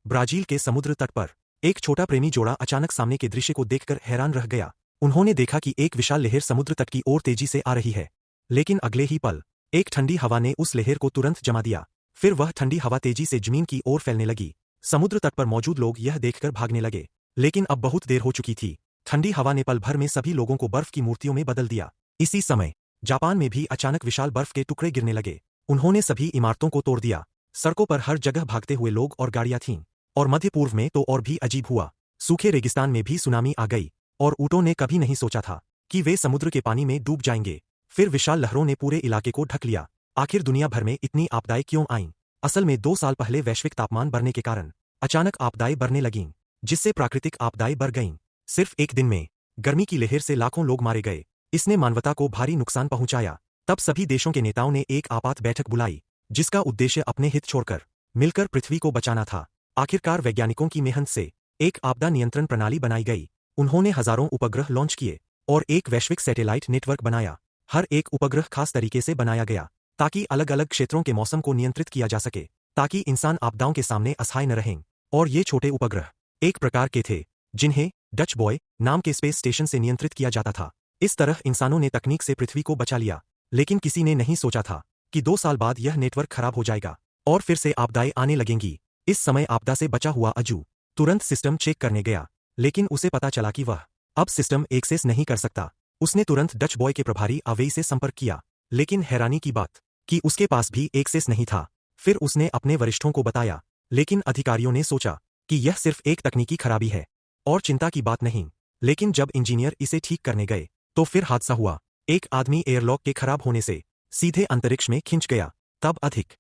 Brazil के समुद्र तट पर एक छोटा प्रेमी जोड़ा अचानक सामने के दृश्य को देखकर हैरान रह गया। उन्होंने देखा कि एक विशाल लहर समुद्र तट की ओर तेजी से आ रही है। लेकिन अगले ही पल एक ठंडी हवा ने उस लहर को तुरंत जमा दिया। फिर वह ठंडी हवा तेजी से जमीन की ओर फैलने लगी। समुद्र तट पर मौजूद लोग यह देखकर भागने लगे, लेकिन अब बहुत देर हो चुकी थी। ठंडी हवा ने पल भर में सभी लोगों को बर्फ की मूर्तियों में बदल दिया। इसी समय जापान में भी अचानक विशाल बर्फ के टुकड़े गिरने लगे। उन्होंने सभी इमारतों को तोड़ दिया। सड़कों पर हर जगह भागते हुए लोग और गाड़ियां थीं। और मध्य पूर्व में तो और भी अजीब हुआ। सूखे रेगिस्तान में भी सुनामी आ गई और ऊँटों ने कभी नहीं सोचा था कि वे समुद्र के पानी में डूब जाएंगे। फिर विशाल लहरों ने पूरे इलाके को ढक लिया। आखिर दुनिया भर में इतनी आपदाएं क्यों आईं? असल में 2 साल पहले वैश्विक तापमान बढ़ने के कारण अचानक आपदाएं बढ़ने लगीं, जिससे प्राकृतिक आपदाएं बढ़ गईं। सिर्फ एक दिन में गर्मी की लहर से लाखों लोग मारे गए। इसने मानवता को भारी नुकसान पहुंचाया। तब सभी देशों के नेताओं ने एक आपात बैठक बुलाई, जिसका उद्देश्य अपने हित छोड़कर मिलकर पृथ्वी को बचाना था। आखिरकार वैज्ञानिकों की मेहनत से एक आपदा नियंत्रण प्रणाली बनाई गई। उन्होंने हजारों उपग्रह लॉन्च किए और एक वैश्विक सैटेलाइट नेटवर्क बनाया। हर एक उपग्रह खास तरीके से बनाया गया ताकि अलग अलग क्षेत्रों के मौसम को नियंत्रित किया जा सके, ताकि इंसान आपदाओं के सामने असहाय न रहें। और ये छोटे उपग्रह एक प्रकार के थे जिन्हें डच बॉय नाम के स्पेस स्टेशन से नियंत्रित किया जाता था। इस तरह इंसानों ने तकनीक से पृथ्वी को बचा लिया। लेकिन किसी ने नहीं सोचा था कि 2 साल बाद यह नेटवर्क खराब हो जाएगा और फिर से आपदाएं आने लगेंगी। इस समय आपदा से बचा हुआ अजू तुरंत सिस्टम चेक करने गया, लेकिन उसे पता चला कि वह अब सिस्टम एक्सेस नहीं कर सकता। उसने तुरंत डच बॉय के प्रभारी अवेई से संपर्क किया, लेकिन हैरानी की बात कि उसके पास भी एक्सेस नहीं था। फिर उसने अपने वरिष्ठों को बताया, लेकिन अधिकारियों ने सोचा कि यह सिर्फ एक तकनीकी खराबी है और चिंता की बात नहीं। लेकिन जब इंजीनियर इसे ठीक करने गए तो फिर हादसा हुआ। एक आदमी एयरलॉक के खराब होने से सीधे अंतरिक्ष में खिंच गया। तब अधिक